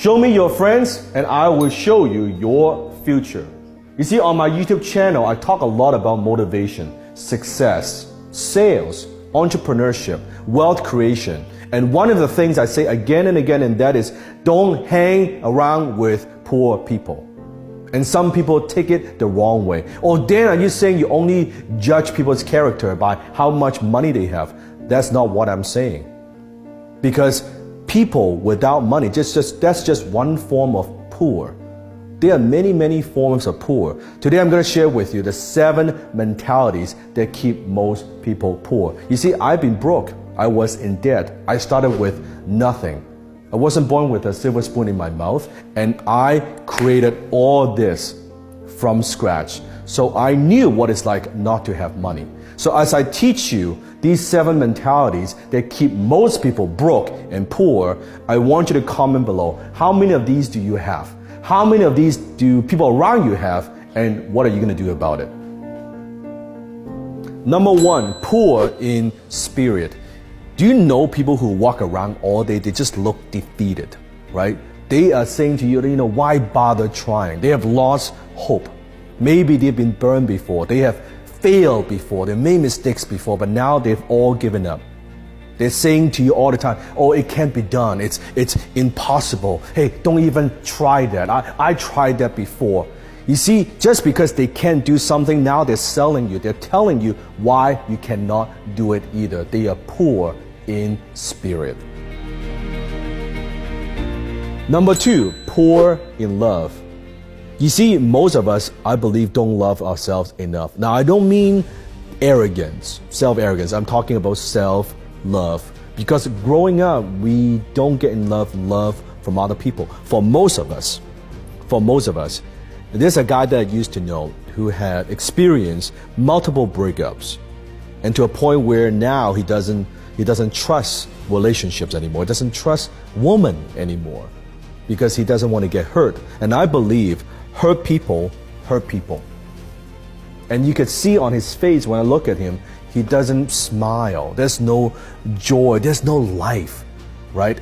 Show me your friends and I will show you your future. You see, on my YouTube channel, I talk a lot about motivation, success, sales, entrepreneurship, wealth creation. And one of the things I say again and again, and that is, don't hang around with poor people. And some people take it the wrong way. Oh, Dan, are you saying you only judge people's character by how much money they have? That's not what I'm saying. Because people without money, that's just one form of poor. There are many, many forms of poor. Today I'm going to share with you the 7 mentalities that keep most people poor. You see, I've been broke. I was in debt. I started with nothing. I wasn't born with a silver spoon in my mouth, and I created all this from scratch. So I knew what it's like not to have money. So as I teach you these 7 mentalities that keep most people broke and poor, I want you to comment below. How many of these do you have? How many of these do people around you have? And what are you going to do about it? Number 1, poor in spirit. Do you know people who walk around all day, they just look defeated, right? They are saying to you, why bother trying? They have lost hope. Maybe they've been burned before. They have failed before. They made mistakes before, but now they've all given up. They're saying to you all the time, oh, it can't be done. It's impossible. Hey, don't even try that. I tried that before. You see, just because they can't do something, now they're selling you. They're telling you why you cannot do it either. They are poor in spirit. Number 2, poor in love. You see, most of us, I believe, don't love ourselves enough. Now, I don't mean arrogance, self-arrogance. I'm talking about self-love. Because growing up, we don't get enough love from other people. For most of us, there's a guy that I used to know who had experienced multiple breakups, and to a point where now he doesn't trust relationships anymore. He doesn't trust women anymore because he doesn't want to get hurt. And I believe hurt people hurt people. And you could see on his face when I look at him, he doesn't smile. There's no joy. There's no life, right?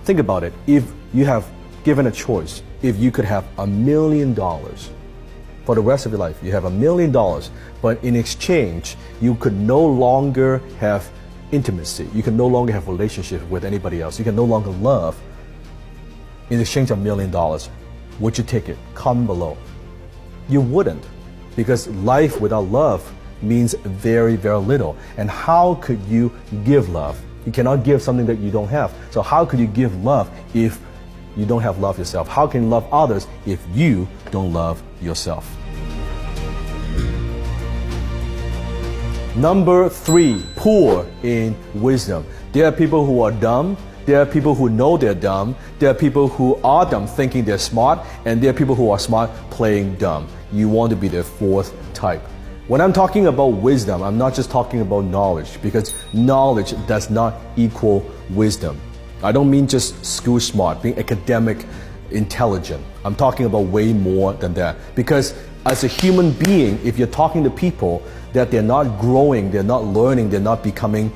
Think about it. If you have given a choice, if you could have $1 million for the rest of your life, you have $1 million, but in exchange, you could no longer have intimacy. You can no longer have relationship with anybody else. You can no longer love. In exchange of $1 million, would you take it? Comment below. You wouldn't, because life without love means very, very little. And how could you give love? You cannot give something that you don't have. So how could you give love if you don't have love yourself? How can you love others if you don't love yourself? Number 3, poor in wisdom. There are people who are dumb. There are people who know they're dumb. There are people who are dumb thinking they're smart. And there are people who are smart playing dumb. You want to be the 4th type. When I'm talking about wisdom, I'm not just talking about knowledge, because knowledge does not equal wisdom. I don't mean just school smart, being academic intelligent. I'm talking about way more than that. Because as a human being, if you're talking to people that they're not growing, they're not learning, they're not becoming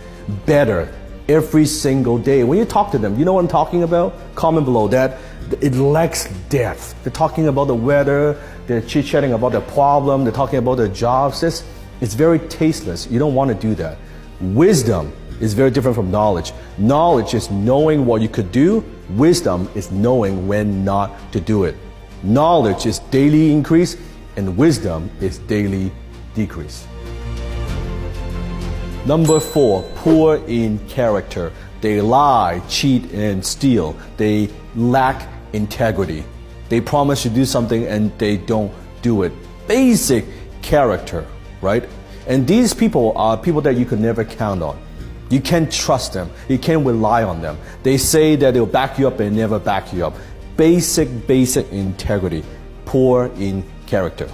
better every single day, when you talk to them, you know what I'm talking about? Comment below that. It lacks depth. They're talking about the weather, they're chit-chatting about their problem, they're talking about their jobs. It's very tasteless. You don't want to do that. Wisdom is very different from knowledge. Knowledge is knowing what you could do. Wisdom is knowing when not to do it. Knowledge is daily increase, and wisdom is daily decrease. Number 4, poor in character. They lie, cheat, and steal. They lack integrity. They promise to do something and they don't do it. Basic character, right? And these people are people that you could never count on. You can't trust them. You can't rely on them. They say that they'll back you up and never back you up. Basic integrity. Poor in character.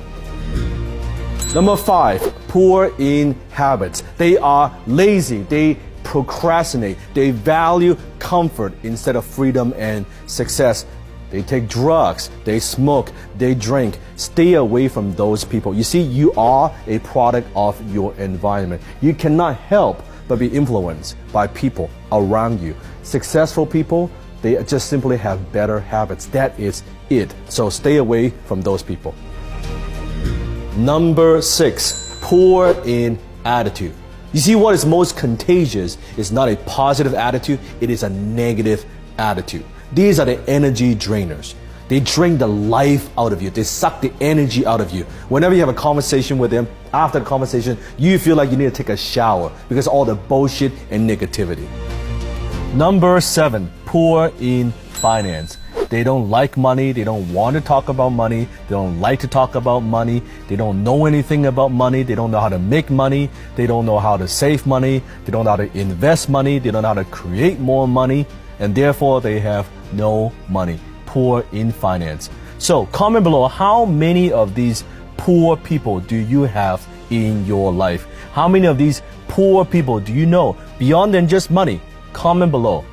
Number 5, poor in habits. They are lazy. They procrastinate. They value comfort instead of freedom and success. They take drugs, they smoke, they drink. Stay away from those people. You see, you are a product of your environment. You cannot help but be influenced by people around you. Successful people, They just simply have better habits. That is it. So stay away from those people. Number 6, poor in attitude. You see, what is most contagious is not a positive attitude, it is a negative attitude. These are the energy drainers. They drain the life out of you. They suck the energy out of you. Whenever you have a conversation with them, after the conversation, you feel like you need to take a shower because of all the bullshit and negativity. Number 7, poor in finance. They don't like money. They don't want to talk about money. They don't like to talk about money. They don't know anything about money. They don't know how to make money. They don't know how to save money. They don't know how to invest money. They don't know how to create more money. And therefore, they have no money. Poor in finance. So comment below, how many of these poor people do you have in your life? How many of these poor people do you know beyond than just money? Comment below.